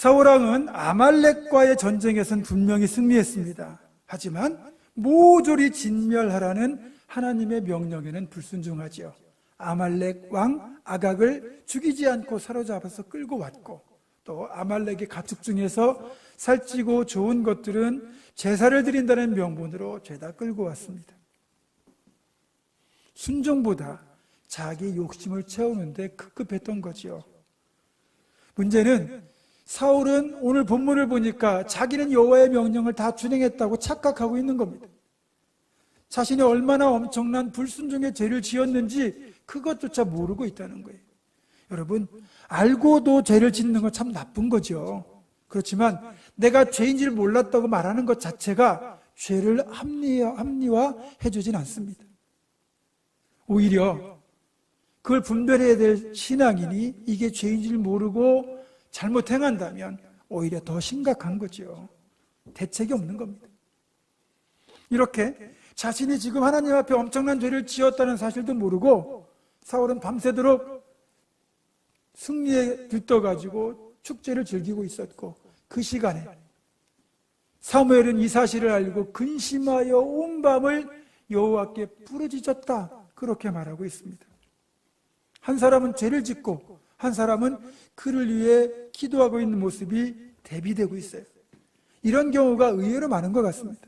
사울왕은 아말렉과의 전쟁에서는 분명히 승리했습니다. 하지만 모조리 진멸하라는 하나님의 명령에는 불순종하지요. 아말렉 왕 아각을 죽이지 않고 사로잡아서 끌고 왔고, 또 아말렉의 가축 중에서 살찌고 좋은 것들은 제사를 드린다는 명분으로 죄다 끌고 왔습니다. 순종보다 자기 욕심을 채우는데 급급했던 거지요. 문제는 사울은 오늘 본문을 보니까 자기는 여호와의 명령을 다 준행했다고 착각하고 있는 겁니다. 자신이 얼마나 엄청난 불순종의 죄를 지었는지 그것조차 모르고 있다는 거예요. 여러분, 알고도 죄를 짓는 건 참 나쁜 거죠. 그렇지만 내가 죄인 줄 몰랐다고 말하는 것 자체가 죄를 합리화해 주진 않습니다. 오히려 그걸 분별해야 될 신앙인이 이게 죄인 줄 모르고 잘못 행한다면 오히려 더 심각한 거죠. 대책이 없는 겁니다. 이렇게 자신이 지금 하나님 앞에 엄청난 죄를 지었다는 사실도 모르고 사울은 밤새도록 승리에 들떠가지고 축제를 즐기고 있었고, 그 시간에 사무엘은 이 사실을 알고 근심하여 온 밤을 여호와께 부르짖었다, 그렇게 말하고 있습니다. 한 사람은 죄를 짓고 한 사람은 그를 위해 기도하고 있는 모습이 대비되고 있어요. 이런 경우가 의외로 많은 것 같습니다.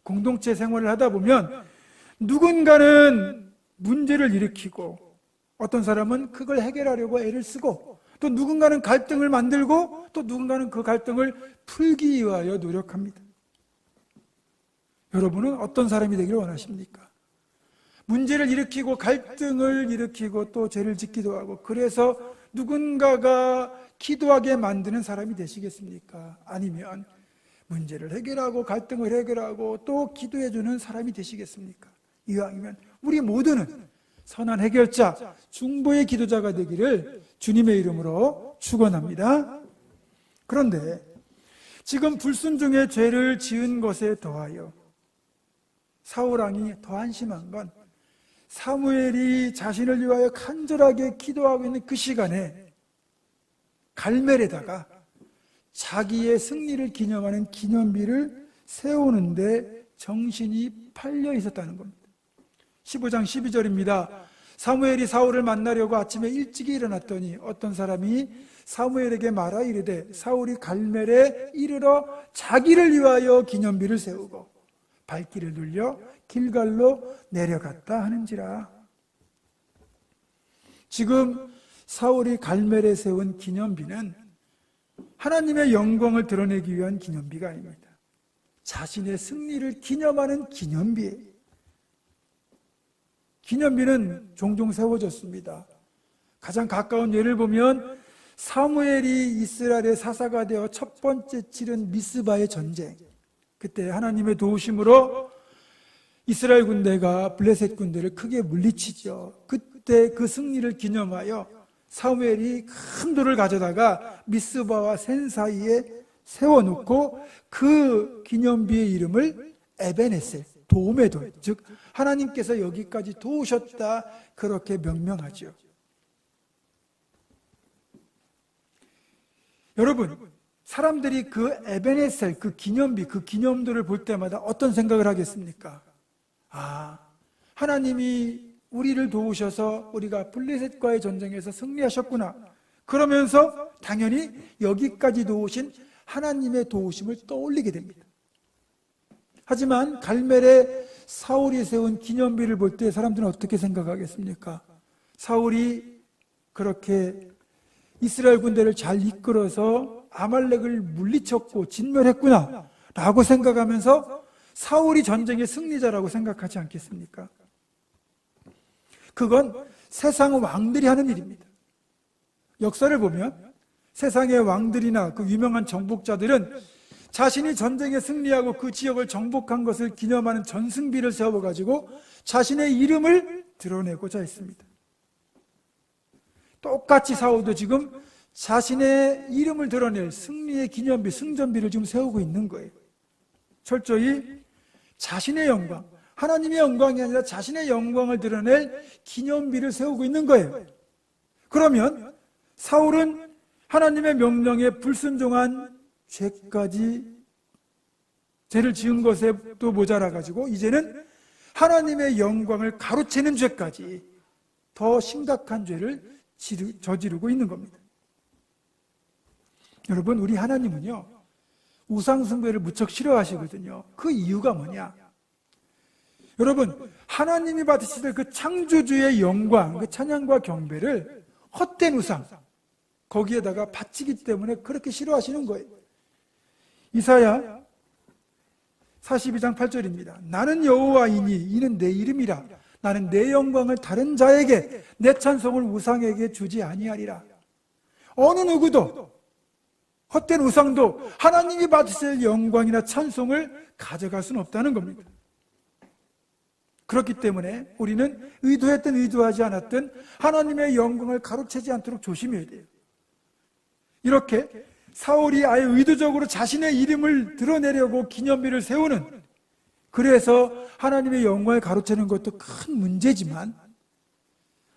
공동체 생활을 하다 보면 누군가는 문제를 일으키고 어떤 사람은 그걸 해결하려고 애를 쓰고, 또 누군가는 갈등을 만들고 또 누군가는 그 갈등을 풀기 위하여 노력합니다. 여러분은 어떤 사람이 되기를 원하십니까? 문제를 일으키고 갈등을 일으키고 또 죄를 짓기도 하고, 그래서 누군가가 기도하게 만드는 사람이 되시겠습니까? 아니면 문제를 해결하고 갈등을 해결하고 또 기도해주는 사람이 되시겠습니까? 이왕이면 우리 모두는 선한 해결자, 중보의 기도자가 되기를 주님의 이름으로 축원합니다. 그런데 지금 불순종의 죄를 지은 것에 더하여 사울왕이 더 한심한 건, 사무엘이 자신을 위하여 간절하게 기도하고 있는 그 시간에 갈멜에다가 자기의 승리를 기념하는 기념비를 세우는데 정신이 팔려 있었다는 겁니다. 15장 12절입니다. 사무엘이 사울을 만나려고 아침에 일찍 일어났더니 어떤 사람이 사무엘에게 말하 이르되 사울이 갈멜에 이르러 자기를 위하여 기념비를 세우고 발길을 눌려 길갈로 내려갔다 하는지라. 지금 사울이 갈멜에 세운 기념비는 하나님의 영광을 드러내기 위한 기념비가 아닙니다. 자신의 승리를 기념하는 기념비예요. 기념비는 종종 세워졌습니다. 가장 가까운 예를 보면 사무엘이 이스라엘의 사사가 되어 첫 번째 치른 미스바의 전쟁, 그때 하나님의 도우심으로 이스라엘 군대가 블레셋 군대를 크게 물리치죠. 그때 그 승리를 기념하여 사무엘이 큰 돌을 가져다가 미스바와 센 사이에 세워놓고 그 기념비의 이름을 에베네셀, 도움의 돌, 즉 하나님께서 여기까지 도우셨다, 그렇게 명명하죠. 여러분, 사람들이 그 에베네셀, 그 기념비, 그 기념돌을 볼 때마다 어떤 생각을 하겠습니까? 아, 하나님이 우리를 도우셔서 우리가 블레셋과의 전쟁에서 승리하셨구나, 그러면서 당연히 여기까지 도우신 하나님의 도우심을 떠올리게 됩니다. 하지만 갈멜에 사울이 세운 기념비를 볼 때 사람들은 어떻게 생각하겠습니까? 사울이 그렇게 이스라엘 군대를 잘 이끌어서 아말렉을 물리쳤고 진멸했구나 라고 생각하면서 사울이 전쟁의 승리자라고 생각하지 않겠습니까? 그건 세상 왕들이 하는 일입니다. 역사를 보면 세상의 왕들이나 그 유명한 정복자들은 자신이 전쟁에 승리하고 그 지역을 정복한 것을 기념하는 전승비를 세워가지고 자신의 이름을 드러내고자 했습니다. 똑같이 사울도 지금 자신의 이름을 드러낼 승리의 기념비, 승전비를 지금 세우고 있는 거예요. 철저히 자신의 영광, 하나님의 영광이 아니라 자신의 영광을 드러낼 기념비를 세우고 있는 거예요. 그러면 사울은 하나님의 명령에 불순종한 죄까지, 죄를 지은 것에도 모자라가지고 이제는 하나님의 영광을 가로채는 죄까지 더 심각한 죄를 저지르고 있는 겁니다. 여러분, 우리 하나님은요, 우상숭배를 무척 싫어하시거든요. 그 이유가 뭐냐? 여러분, 하나님이 받으실 그 창조주의 영광, 그 찬양과 경배를 헛된 우상, 거기에다가 바치기 때문에 그렇게 싫어하시는 거예요. 이사야 42장 8절입니다. 나는 여호와이니 이는 내 이름이라. 나는 내 영광을 다른 자에게, 내 찬송을 우상에게 주지 아니하리라. 어느 누구도, 헛된 우상도 하나님이 받으실 영광이나 찬송을 가져갈 수는 없다는 겁니다. 그렇기 때문에 우리는 의도했든 의도하지 않았든 하나님의 영광을 가로채지 않도록 조심해야 돼요. 이렇게 사울이 아예 의도적으로 자신의 이름을 드러내려고 기념비를 세우는, 그래서 하나님의 영광을 가로채는 것도 큰 문제지만,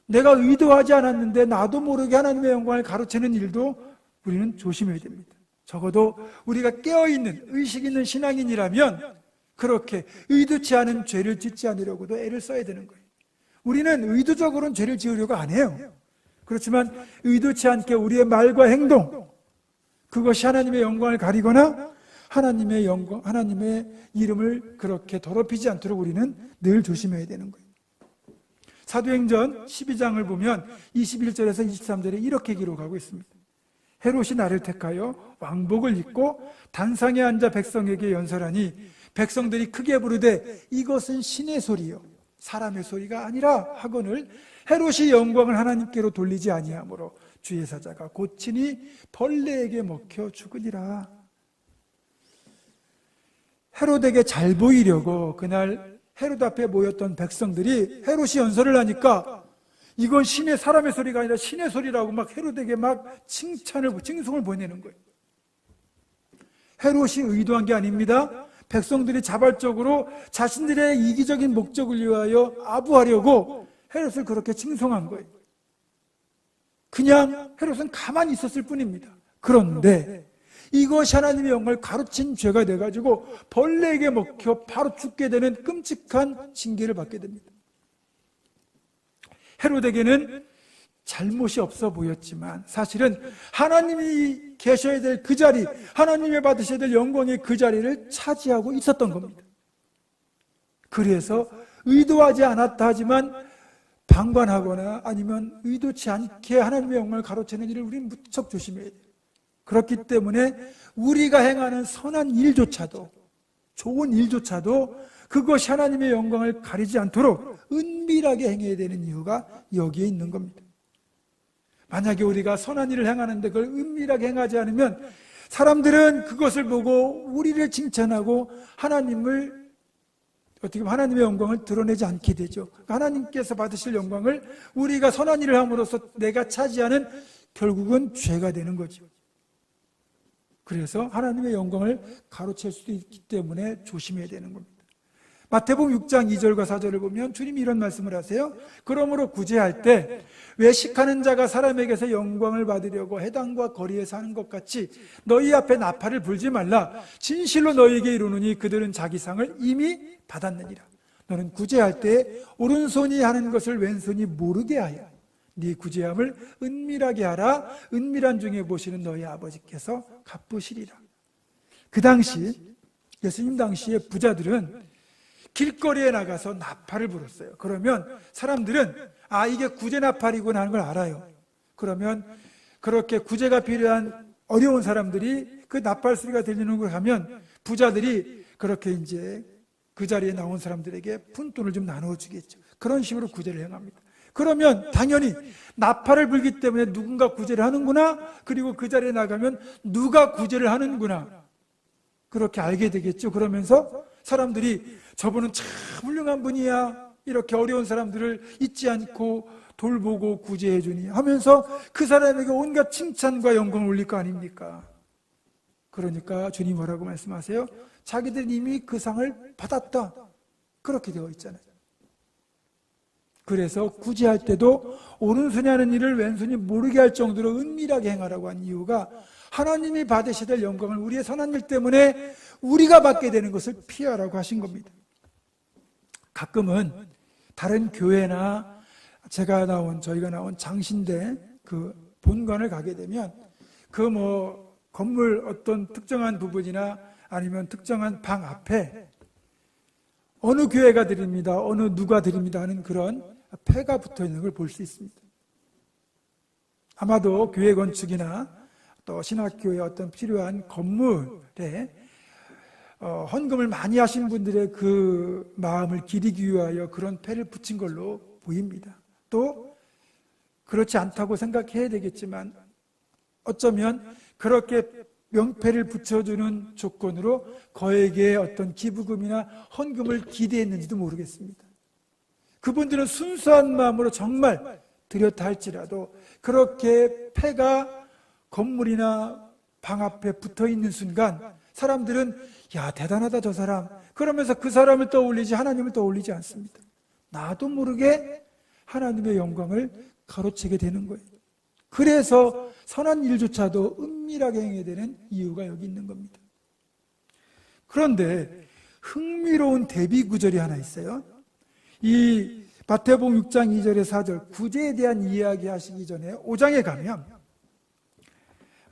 내가 의도하지 않았는데 나도 모르게 하나님의 영광을 가로채는 일도 우리는 조심해야 됩니다. 적어도 우리가 깨어있는, 의식 있는 신앙인이라면 그렇게 의도치 않은 죄를 짓지 않으려고도 애를 써야 되는 거예요. 우리는 의도적으로는 죄를 지으려고 안 해요. 그렇지만 의도치 않게 우리의 말과 행동, 그것이 하나님의 영광을 가리거나 하나님의 영광, 하나님의 이름을 그렇게 더럽히지 않도록 우리는 늘 조심해야 되는 거예요. 사도행전 12장을 보면 21절에서 23절에 이렇게 기록하고 있습니다. 헤롯이 나를 택하여 왕복을 입고 단상에 앉아 백성에게 연설하니 백성들이 크게 부르되 이것은 신의 소리요 사람의 소리가 아니라 하거늘 헤롯이 영광을 하나님께로 돌리지 아니하므로 주의 사자가 고치니 벌레에게 먹혀 죽으리라. 헤롯에게 잘 보이려고 그날 헤롯 앞에 모였던 백성들이 헤롯이 연설을 하니까 이건 신의, 사람의 소리가 아니라 신의 소리라고 막 헤롯에게 막 칭송을 보내는 거예요. 헤롯이 의도한 게 아닙니다. 백성들이 자발적으로 자신들의 이기적인 목적을 위하여 아부하려고 헤롯을 그렇게 칭송한 거예요. 그냥 헤롯은 가만히 있었을 뿐입니다. 그런데 이것이 하나님의 영광을 가로챈 죄가 돼가지고 벌레에게 먹혀 바로 죽게 되는 끔찍한 징계를 받게 됩니다. 헤롯에게는 잘못이 없어 보였지만 사실은 하나님이 계셔야 될 그 자리, 하나님이 받으셔야 될 영광의 그 자리를 차지하고 있었던 겁니다. 그래서 의도하지 않았다 하지만 방관하거나 아니면 의도치 않게 하나님의 영광을 가로채는 일을 우리는 무척 조심해야 돼요. 그렇기 때문에 우리가 행하는 선한 일조차도, 좋은 일조차도 그것이 하나님의 영광을 가리지 않도록 은밀하게 행해야 되는 이유가 여기에 있는 겁니다. 만약에 우리가 선한 일을 행하는데 그걸 은밀하게 행하지 않으면 사람들은 그것을 보고 우리를 칭찬하고 하나님을, 어떻게 보면 하나님의 영광을 드러내지 않게 되죠. 하나님께서 받으실 영광을 우리가 선한 일을 함으로써 내가 차지하는, 결국은 죄가 되는 거죠. 그래서 하나님의 영광을 가로챌 수도 있기 때문에 조심해야 되는 겁니다. 마태복음 6장 2절과 4절을 보면 주님이 이런 말씀을 하세요. 그러므로 구제할 때 외식하는 자가 사람에게서 영광을 받으려고 해당과 거리에서 하는 것 같이 너희 앞에 나팔을 불지 말라. 진실로 너희에게 이르노니 그들은 자기 상을 이미 받았느니라. 너는 구제할 때 오른손이 하는 것을 왼손이 모르게 하여 네 구제함을 은밀하게 하라. 은밀한 중에 보시는 너희 아버지께서 갚으시리라. 그 당시, 예수님 당시에 부자들은 길거리에 나가서 나팔을 불었어요. 그러면 사람들은 이게 구제 나팔이구나 하는 걸 알아요. 그러면 그렇게 구제가 필요한 어려운 사람들이 그 나팔 소리가 들리는 걸 하면 부자들이 그렇게 이제 그 자리에 나온 사람들에게 푼돈을 좀 나눠주겠죠. 그런 식으로 구제를 행합니다. 그러면 당연히 나팔을 불기 때문에 누군가 구제를 하는구나, 그리고 그 자리에 나가면 누가 구제를 하는구나, 그렇게 알게 되겠죠. 그러면서 사람들이 저분은 참 훌륭한 분이야, 이렇게 어려운 사람들을 잊지 않고 돌보고 구제해 주니 하면서 그 사람에게 온갖 칭찬과 영광을 올릴 거 아닙니까? 그러니까 주님 뭐라고 말씀하세요? 자기들은 이미 그 상을 받았다, 그렇게 되어 있잖아요. 그래서 구제할 때도 오른손이 하는 일을 왼손이 모르게 할 정도로 은밀하게 행하라고 한 이유가 하나님이 받으셔야 될 영광을 우리의 선한 일 때문에 우리가 받게 되는 것을 피하라고 하신 겁니다. 가끔은 다른 교회나 저희가 나온 장신대 그 본관을 가게 되면 그 건물 어떤 특정한 부분이나 아니면 특정한 방 앞에 어느 교회가 드립니다, 어느 누가 드립니다 하는 그런 패가 붙어 있는 걸 볼 수 있습니다. 아마도 교회 건축이나 또 신학교에 어떤 필요한 건물에 헌금을 많이 하신 분들의 그 마음을 기리기 위하여 그런 패를 붙인 걸로 보입니다. 또 그렇지 않다고 생각해야 되겠지만 어쩌면 그렇게 명패를 붙여주는 조건으로 거액의 어떤 기부금이나 헌금을 기대했는지도 모르겠습니다. 그분들은 순수한 마음으로 정말 드렸다 할지라도 그렇게 패가 건물이나 방 앞에 붙어 있는 순간 사람들은 야, 대단하다 저 사람, 그러면서 그 사람을 떠올리지 하나님을 떠올리지 않습니다. 나도 모르게 하나님의 영광을 가로채게 되는 거예요. 그래서 선한 일조차도 은밀하게 행해야 되는 이유가 여기 있는 겁니다. 그런데 흥미로운 대비 구절이 하나 있어요. 이 마태복음 6장 2절에 4절 구제에 대한 이야기 하시기 전에 5장에 가면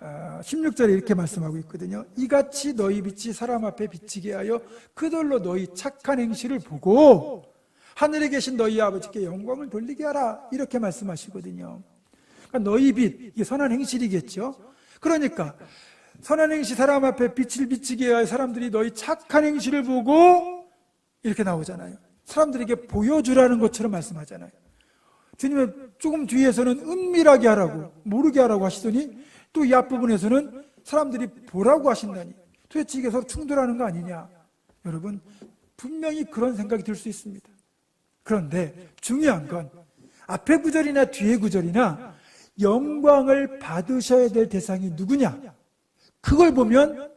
16절에 이렇게 말씀하고 있거든요. 이같이 너희 빛이 사람 앞에 비치게 하여 그들로 너희 착한 행실을 보고 하늘에 계신 너희 아버지께 영광을 돌리게 하라, 이렇게 말씀하시거든요. 그러니까 너희 빛, 이게 선한 행실이겠죠. 그러니까 선한 행실, 사람 앞에 빛을 비치게 하여 사람들이 너희 착한 행실을 보고, 이렇게 나오잖아요. 사람들에게 보여주라는 것처럼 말씀하잖아요. 주님은 조금 뒤에서는 은밀하게 하라고, 모르게 하라고 하시더니 또 이 앞부분에서는 사람들이 보라고 하신다니, 도대체 이게 서로 충돌하는 거 아니냐. 여러분, 분명히 그런 생각이 들 수 있습니다. 그런데 중요한 건 앞에 구절이나 뒤에 구절이나 영광을 받으셔야 될 대상이 누구냐, 그걸 보면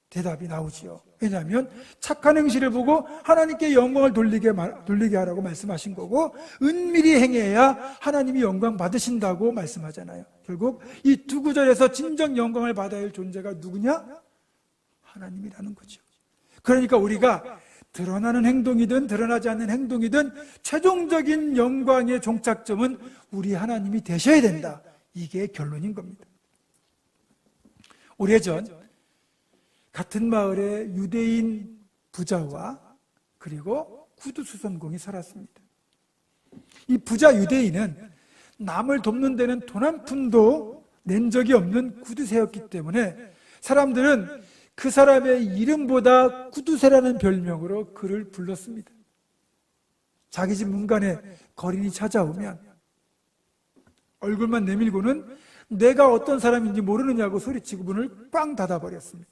대답이 나오지요. 왜냐하면 착한 행실을 보고 하나님께 영광을 돌리게 하라고 말씀하신 거고, 은밀히 행해야 하나님이 영광 받으신다고 말씀하잖아요. 결국 이 두 구절에서 진정 영광을 받아야 할 존재가 누구냐? 하나님이라는 거죠. 그러니까 우리가 드러나는 행동이든 드러나지 않는 행동이든 최종적인 영광의 종착점은 우리 하나님이 되셔야 된다. 이게 결론인 겁니다. 오래전 같은 마을에 유대인 부자와 그리고 구두수선공이 살았습니다. 이 부자 유대인은 남을 돕는 데는 돈 한 푼도 낸 적이 없는 구두쇠였기 때문에 사람들은 그 사람의 이름보다 구두쇠라는 별명으로 그를 불렀습니다. 자기 집 문간에 거린이 찾아오면 얼굴만 내밀고는 내가 어떤 사람인지 모르느냐고 소리치고 문을 꽝 닫아버렸습니다.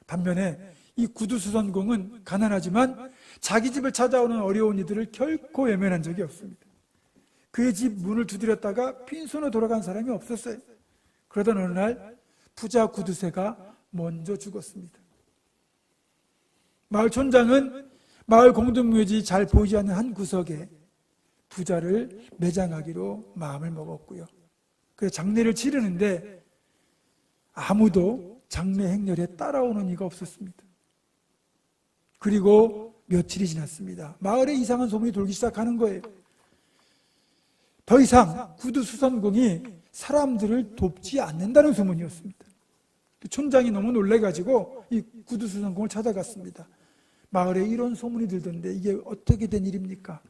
반면에 이 구두수선공은 가난하지만 자기 집을 찾아오는 어려운 이들을 결코 외면한 적이 없습니다. 그의 집 문을 두드렸다가 빈손으로 돌아간 사람이 없었어요. 그러던 어느 날 부자 구두쇠가 먼저 죽었습니다. 마을 촌장은 마을 공동묘지 잘 보이지 않는 한 구석에 부자를 매장하기로 마음을 먹었고요. 그래서 장례를 치르는데 아무도 장례 행렬에 따라오는 이가 없었습니다. 그리고 며칠이 지났습니다. 마을에 이상한 소문이 돌기 시작하는 거예요. 더 이상 구두수선공이 사람들을 돕지 않는다는 소문이었습니다. 촌장이 너무 놀래가지고 이 구두수선공을 찾아갔습니다. 마을에 이런 소문이 들던데 이게 어떻게 된 일입니까?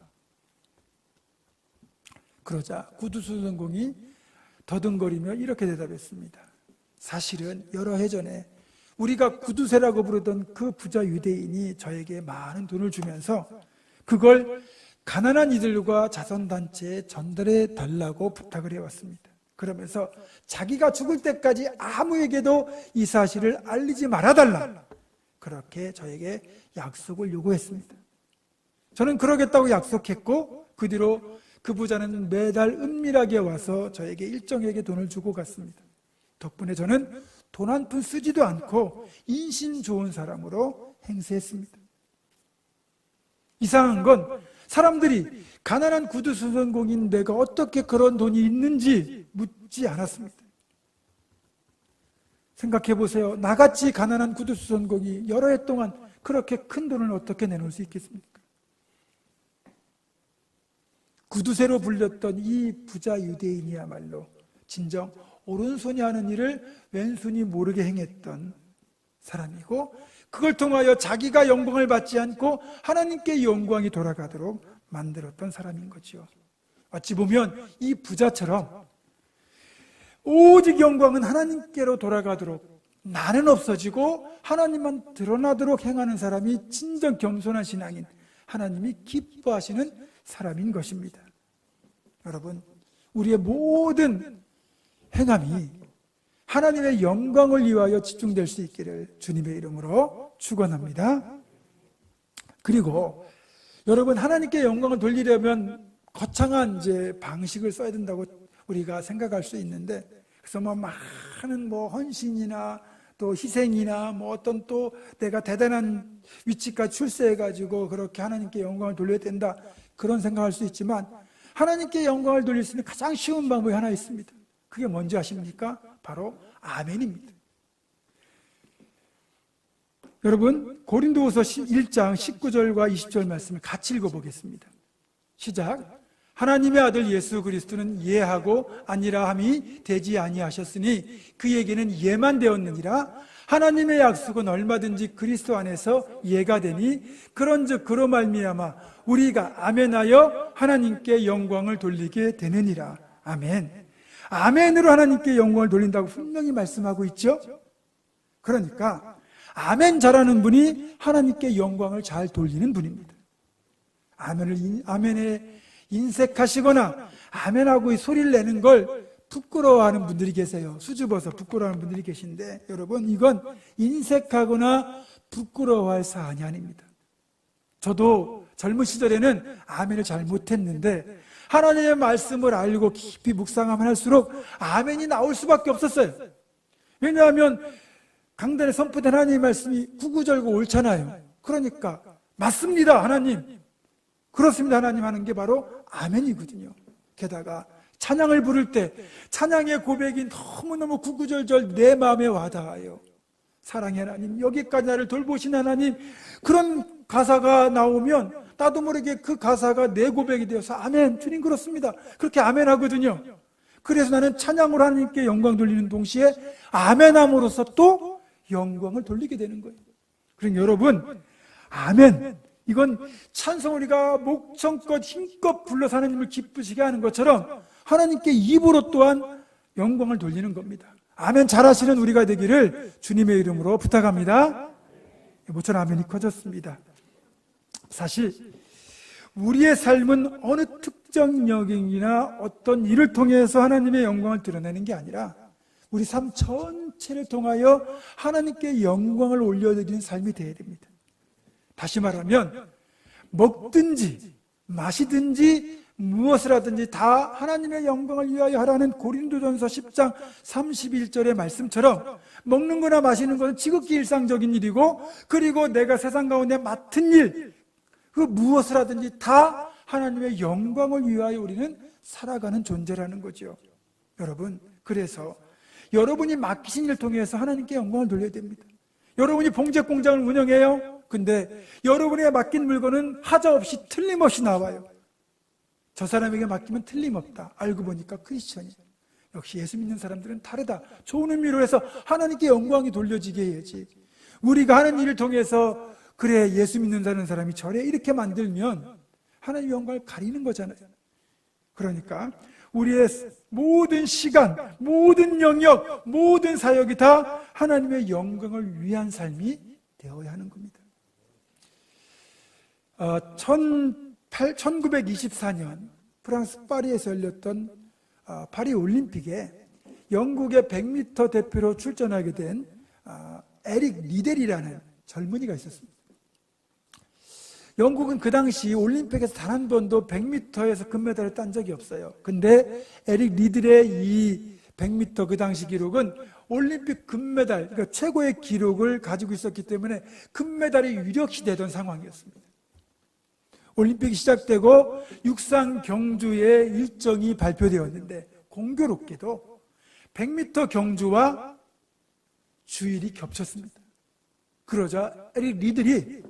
그러자 구두수선공이 더듬거리며 이렇게 대답했습니다. 사실은 여러 해 전에 우리가 구두쇠라고 부르던 그 부자 유대인이 저에게 많은 돈을 주면서 그걸 가난한 이들과 자선단체에 전달해 달라고 부탁을 해왔습니다. 그러면서 자기가 죽을 때까지 아무에게도 이 사실을 알리지 말아달라, 그렇게 저에게 약속을 요구했습니다. 저는 그러겠다고 약속했고 그 뒤로 그 부자는 매달 은밀하게 와서 저에게 일정에게 돈을 주고 갔습니다. 덕분에 저는 돈 한 푼 쓰지도 않고 인신 좋은 사람으로 행세했습니다. 이상한 건 사람들이 가난한 구두수선공인 내가 어떻게 그런 돈이 있는지 묻지 않았습니다. 생각해 보세요. 나같이 가난한 구두수선공이 여러 해 동안 그렇게 큰 돈을 어떻게 내놓을 수 있겠습니까? 구두쇠로 불렸던 이 부자 유대인이야말로 진정 오른손이 하는 일을 왼손이 모르게 행했던 사람이고, 그걸 통하여 자기가 영광을 받지 않고 하나님께 영광이 돌아가도록 만들었던 사람인 거죠. 어찌 보면 이 부자처럼 오직 영광은 하나님께로 돌아가도록, 나는 없어지고 하나님만 드러나도록 행하는 사람이 진정 겸손한 신앙인, 하나님이 기뻐하시는 사람인 것입니다. 여러분, 우리의 모든 행함이 하나님의 영광을 위하여 집중될 수 있기를 주님의 이름으로 축원합니다. 그리고 여러분, 하나님께 영광을 돌리려면 거창한 방식을 써야 된다고 우리가 생각할 수 있는데, 그래서 많은 헌신이나 또 희생이나 어떤 또 내가 대단한 위치까지 출세해가지고 그렇게 하나님께 영광을 돌려야 된다, 그런 생각할 수 있지만, 하나님께 영광을 돌릴 수 있는 가장 쉬운 방법이 하나 있습니다. 그게 뭔지 아십니까? 바로 아멘입니다. 여러분, 고린도후서 1장 19절과 20절 말씀을 같이 읽어보겠습니다. 시작. 하나님의 아들 예수 그리스도는 예하고 아니라 함이 되지 아니하셨으니 그에게는 예만 되었느니라. 하나님의 약속은 얼마든지 그리스도 안에서 예가 되니 그런즉 그로 말미암아 우리가 아멘하여 하나님께 영광을 돌리게 되느니라. 아멘. 아멘으로 하나님께 영광을 돌린다고 분명히 말씀하고 있죠. 그러니까 아멘 잘하는 분이 하나님께 영광을 잘 돌리는 분입니다. 아멘에 인색하시거나 아멘하고 소리를 내는 걸 부끄러워하는 분들이 계세요. 수줍어서 부끄러워하는 분들이 계신데, 여러분, 이건 인색하거나 부끄러워할 사안이 아닙니다. 저도 젊은 시절에는 아멘을 잘 못했는데 하나님의 말씀을 알고 깊이 묵상하면 할수록 아멘이 나올 수밖에 없었어요. 왜냐하면 강단에 선포된 하나님의 말씀이 구구절구 옳잖아요. 그러니까 맞습니다 하나님, 그렇습니다 하나님 하는 게 바로 아멘이거든요. 게다가 찬양을 부를 때 찬양의 고백이 너무너무 구구절절 내 마음에 와닿아요. 사랑의 하나님, 여기까지 나를 돌보신 하나님, 그런 가사가 나오면 나도 모르게 그 가사가 내 고백이 되어서 아멘, 주님 그렇습니다, 그렇게 아멘 하거든요. 그래서 나는 찬양으로 하나님께 영광 돌리는 동시에 아멘함으로써 또 영광을 돌리게 되는 거예요. 그러니까 여러분, 아멘, 이건 찬송 우리가 목청껏 힘껏 불러서 하나님을 기쁘시게 하는 것처럼 하나님께 입으로 또한 영광을 돌리는 겁니다. 아멘 잘하시는 우리가 되기를 주님의 이름으로 부탁합니다. 모처럼 아멘이 커졌습니다. 사실 우리의 삶은 어느 특정 영역이나 어떤 일을 통해서 하나님의 영광을 드러내는 게 아니라 우리 삶 전체를 통하여 하나님께 영광을 올려드리는 삶이 되어야 됩니다. 다시 말하면 먹든지 마시든지 무엇을 하든지 다 하나님의 영광을 위하여 하라는 고린도전서 10장 31절의 말씀처럼 먹는 거나 마시는 것은 지극히 일상적인 일이고, 그리고 내가 세상 가운데 맡은 일, 그 무엇을 하든지 다 하나님의 영광을 위하여 우리는 살아가는 존재라는 거죠. 여러분, 그래서 여러분이 맡기신 일을 통해서 하나님께 영광을 돌려야 됩니다. 여러분이 봉제 공장을 운영해요. 근데 여러분에게 맡긴 물건은 하자없이 틀림없이 나와요. 저 사람에게 맡기면 틀림없다. 알고 보니까 크리스천이에요. 역시 예수 믿는 사람들은 다르다. 좋은 의미로 해서 하나님께 영광이 돌려지게 해야지. 우리가 하는 일을 통해서 그래, 예수 믿는 사람이 저래 이렇게 만들면 하나님의 영광을 가리는 거잖아요. 그러니까 우리의 모든 시간, 모든 영역, 모든 사역이 다 하나님의 영광을 위한 삶이 되어야 하는 겁니다. 1924년 프랑스 파리에서 열렸던 파리 올림픽에 영국의 100m 대표로 출전하게 된 에릭 리델이라는 젊은이가 있었습니다. 영국은 그 당시 올림픽에서 단 한 번도 100m에서 금메달을 딴 적이 없어요. 근데 에릭 리델의 이 100m 그 당시 기록은 올림픽 금메달, 그러니까 최고의 기록을 가지고 있었기 때문에 금메달이 유력시 되던 상황이었습니다. 올림픽이 시작되고 육상 경주의 일정이 발표되었는데 공교롭게도 100m 경주와 주일이 겹쳤습니다. 그러자 에릭 리들이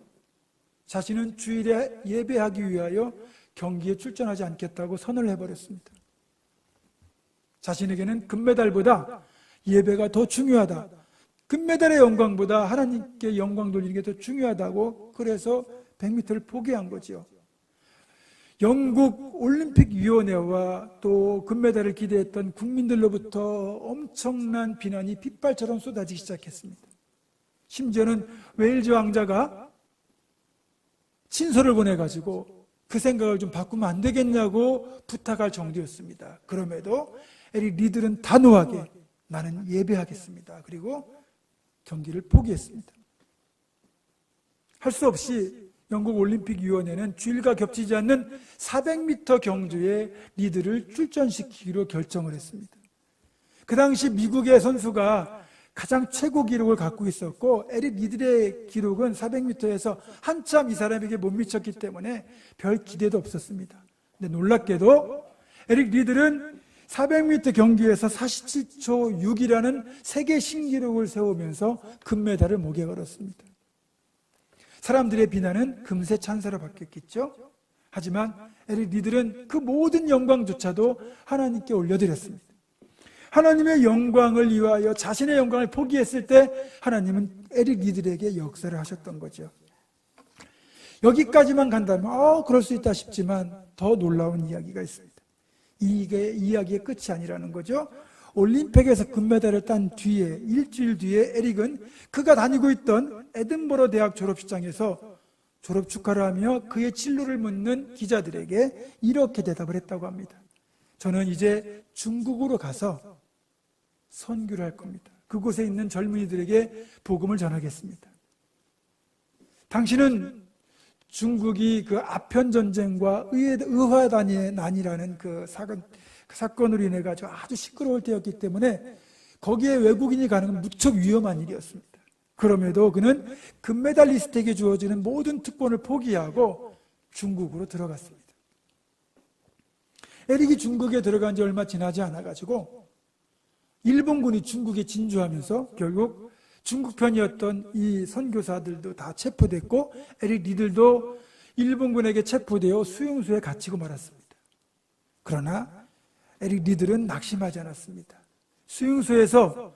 자신은 주일에 예배하기 위하여 경기에 출전하지 않겠다고 선언을 해버렸습니다. 자신에게는 금메달보다 예배가 더 중요하다. 금메달의 영광보다 하나님께 영광 돌리는 게 더 중요하다고, 그래서 100m를 포기한 거죠. 영국 올림픽위원회와 또 금메달을 기대했던 국민들로부터 엄청난 비난이 빗발처럼 쏟아지기 시작했습니다. 심지어는 웨일즈 왕자가 친서를 보내가지고 그 생각을 좀 바꾸면 안 되겠냐고 부탁할 정도였습니다. 그럼에도 에릭 리들은 단호하게 나는 예배하겠습니다. 그리고 경기를 포기했습니다. 할 수 없이 영국 올림픽위원회는 주일과 겹치지 않는 400m 경주에 리들을 출전시키기로 결정을 했습니다. 그 당시 미국의 선수가 가장 최고 기록을 갖고 있었고 에릭 리들의 기록은 400m에서 한참 이 사람에게 못 미쳤기 때문에 별 기대도 없었습니다. 근데 놀랍게도 에릭 리들은 400m 경기에서 47초 6이라는 세계 신기록을 세우면서 금메달을 목에 걸었습니다. 사람들의 비난은 금세 찬사로 바뀌었겠죠. 하지만 에릭 리들은 그 모든 영광조차도 하나님께 올려드렸습니다. 하나님의 영광을 위하여 자신의 영광을 포기했을 때 하나님은 에릭 리들에게 역사를 하셨던 거죠. 여기까지만 간다면 그럴 수 있다 싶지만 더 놀라운 이야기가 있습니다. 이게 이야기의 끝이 아니라는 거죠. 올림픽에서 금메달을 딴 뒤에 일주일 뒤에 에릭은 그가 다니고 있던 에든버러 대학 졸업식장에서 졸업 축하를 하며 그의 진로를 묻는 기자들에게 이렇게 대답을 했다고 합니다. 저는 이제 중국으로 가서 선교를 할 겁니다. 그곳에 있는 젊은이들에게 복음을 전하겠습니다. 당신은 중국이 그 아편전쟁과 의화단의 난이라는 그 사건으로 인해 가지고 아주 시끄러울 때였기 때문에 거기에 외국인이 가는 건 무척 위험한 일이었습니다. 그럼에도 그는 금메달리스트에게 주어지는 모든 특권을 포기하고 중국으로 들어갔습니다. 에릭이 중국에 들어간 지 얼마 지나지 않아 가지고 일본군이 중국에 진주하면서 결국 중국 편이었던 이 선교사들도 다 체포됐고 에릭 리들도 일본군에게 체포되어 수용소에 갇히고 말았습니다. 그러나 에릭 리들은 낙심하지 않았습니다. 수용소에서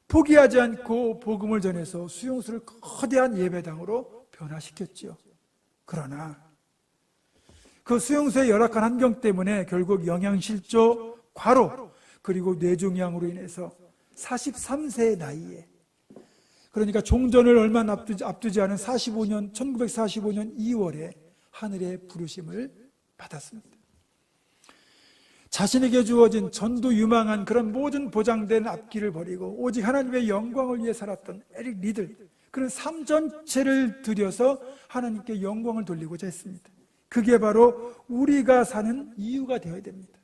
포기하지 않고 복음을 전해서 수용소를 거대한 예배당으로 변화시켰죠. 그러나 그 수용소의 열악한 환경 때문에 결국 영양실조, 과로, 그리고 뇌종양으로 인해서 43세의 나이에, 그러니까 종전을 얼마 앞두지 않은 1945년 2월에 하늘의 부르심을 받았습니다. 자신에게 주어진 전도 유망한 그런 모든 보장된 앞길을 버리고 오직 하나님의 영광을 위해 살았던 에릭 리들, 그런 삶 전체를 들여서 하나님께 영광을 돌리고자 했습니다. 그게 바로 우리가 사는 이유가 되어야 됩니다.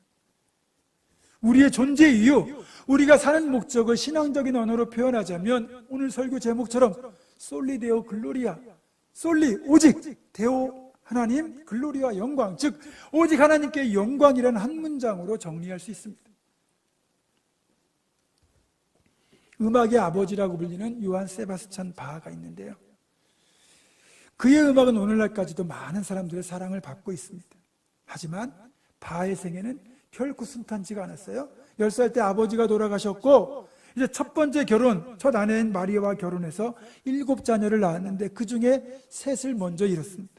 우리의 존재 이유, 우리가 사는 목적을 신앙적인 언어로 표현하자면 오늘 설교 제목처럼 솔리 데오 글로리아, 솔리 오직 데오 하나님 글로리와 영광, 즉 오직 하나님께 영광이라는 한 문장으로 정리할 수 있습니다. 음악의 아버지라고 불리는 요한 세바스찬 바하가 있는데요, 그의 음악은 오늘날까지도 많은 사람들의 사랑을 받고 있습니다. 하지만 바하의 생애는 결코 순탄치가 않았어요. 10살 때 아버지가 돌아가셨고 이제 첫 번째 결혼, 첫 아내인 마리아와 결혼해서 7자녀를 낳았는데 그 중에 셋을 먼저 잃었습니다.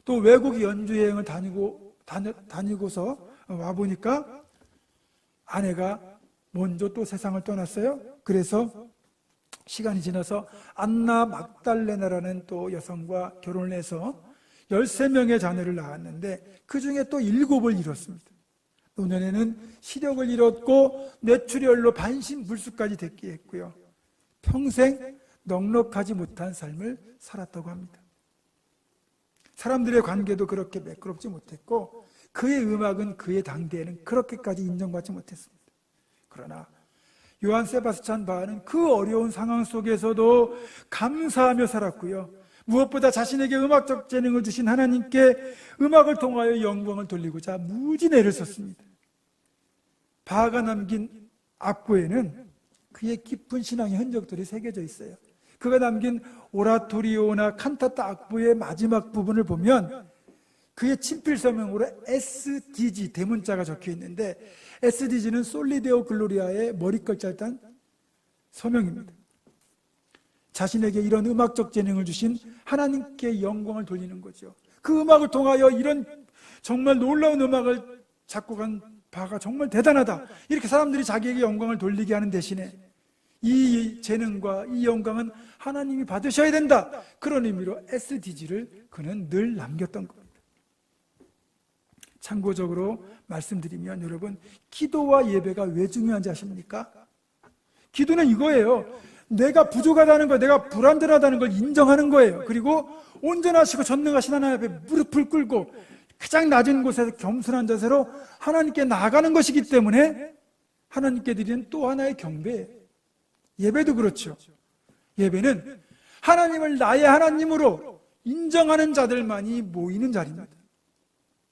또 외국 연주여행을 다니고서 와보니까 아내가 먼저 또 세상을 떠났어요. 그래서 시간이 지나서 안나 막달레나라는 또 여성과 결혼을 해서 13명의 자녀를 낳았는데 그 중에 또 7을 잃었습니다. 노년에는 시력을 잃었고 뇌출혈로 반신불수까지 됐기에 했고요. 평생 넉넉하지 못한 삶을 살았다고 합니다. 사람들의 관계도 그렇게 매끄럽지 못했고 그의 음악은 그의 당대에는 그렇게까지 인정받지 못했습니다. 그러나 요한 세바스찬 바하는 그 어려운 상황 속에서도 감사하며 살았고요. 무엇보다 자신에게 음악적 재능을 주신 하나님께 음악을 통하여 영광을 돌리고자 무지 애를 썼습니다. 바하가 남긴 악보에는 그의 깊은 신앙의 흔적들이 새겨져 있어요. 그가 남긴 오라토리오나 칸타타 악보의 마지막 부분을 보면 그의 친필 서명으로 SDG 대문자가 적혀 있는데, SDG는 솔리데오 글로리아의 머리끝 단 서명입니다. 자신에게 이런 음악적 재능을 주신 하나님께 영광을 돌리는 거죠. 그 음악을 통하여 이런 정말 놀라운 음악을 작곡한 바가 정말 대단하다, 이렇게 사람들이 자기에게 영광을 돌리게 하는 대신에 이 재능과 이 영광은 하나님이 받으셔야 된다, 그런 의미로 SDG를 그는 늘 남겼던 겁니다. 참고적으로 말씀드리면, 여러분, 기도와 예배가 왜 중요한지 아십니까? 기도는 이거예요. 내가 부족하다는 거, 내가 불완전하다는 걸 인정하는 거예요. 그리고 온전하시고 전능하신 하나님 앞에 무릎을 꿇고 가장 낮은 곳에서 겸손한 자세로 하나님께 나아가는 것이기 때문에 하나님께 드리는 또 하나의 경배예요. 예배도 그렇죠. 예배는 하나님을 나의 하나님으로 인정하는 자들만이 모이는 자리입니다.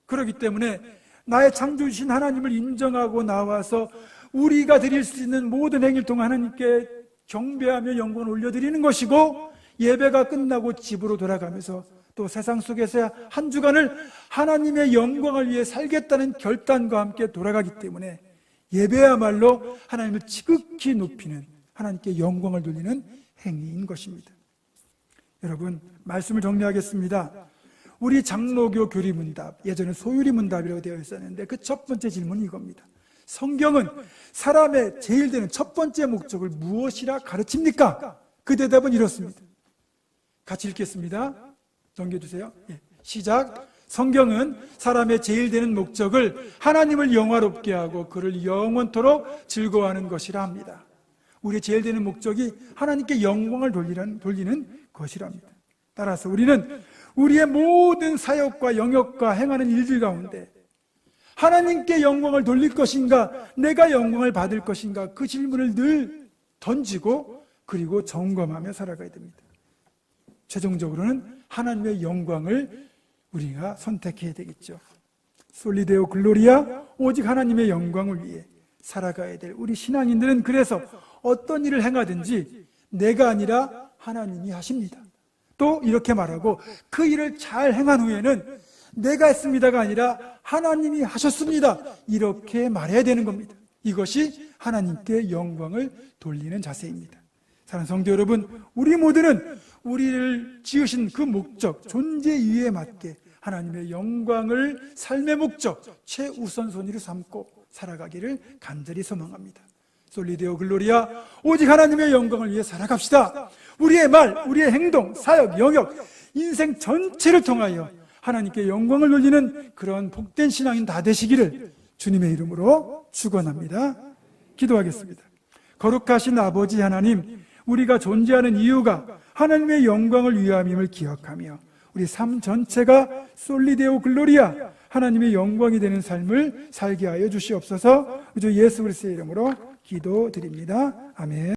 그렇기 때문에 나의 창조주신 하나님을 인정하고 나와서 우리가 드릴 수 있는 모든 행위를 통해 하나님께 경배하며 영광을 올려드리는 것이고, 예배가 끝나고 집으로 돌아가면서 또 세상 속에서 한 주간을 하나님의 영광을 위해 살겠다는 결단과 함께 돌아가기 때문에 예배야말로 하나님을 지극히 높이는, 하나님께 영광을 돌리는 행위인 것입니다. 여러분, 말씀을 정리하겠습니다. 우리 장로교 교리문답, 예전에 소유리문답이라고 되어 있었는데 그 첫 번째 질문이 이겁니다. 성경은 사람의 제일 되는 첫 번째 목적을 무엇이라 가르칩니까? 그 대답은 이렇습니다. 같이 읽겠습니다. 넘겨주세요. 시작. 성경은 사람의 제일 되는 목적을 하나님을 영화롭게 하고 그를 영원토록 즐거워하는 것이라 합니다. 우리의 제일 되는 목적이 하나님께 영광을 돌리는 것이랍니다. 따라서 우리는 우리의 모든 사역과 영역과 행하는 일들 가운데 하나님께 영광을 돌릴 것인가, 내가 영광을 받을 것인가, 그 질문을 늘 던지고 그리고 점검하며 살아가야 됩니다. 최종적으로는 하나님의 영광을 우리가 선택해야 되겠죠. 솔리데오 글로리아, 오직 하나님의 영광을 위해 살아가야 될 우리 신앙인들은 그래서 어떤 일을 행하든지 내가 아니라 하나님이 하십니다. 또 이렇게 말하고, 그 일을 잘 행한 후에는 내가 했습니다가 아니라 하나님이 하셨습니다, 이렇게 말해야 되는 겁니다. 이것이 하나님께 영광을 돌리는 자세입니다. 사랑하는 성도 여러분, 우리 모두는 우리를 지으신 그 목적, 존재 이유에 맞게 하나님의 영광을 삶의 목적, 최우선순위로 삼고 살아가기를 간절히 소망합니다. 솔리데오 글로리아, 오직 하나님의 영광을 위해 살아갑시다. 우리의 말, 우리의 행동, 사역, 영역, 인생 전체를 통하여 하나님께 영광을 돌리는 그런 복된 신앙인 다 되시기를 주님의 이름으로 축원합니다. 기도하겠습니다. 거룩하신 아버지 하나님, 우리가 존재하는 이유가 하나님의 영광을 위함임을 기억하며 우리 삶 전체가 솔리데오 글로리아, 하나님의 영광이 되는 삶을 살게 하여 주시옵소서. 주 예수 그리스도의 이름으로 기도드립니다. 아멘.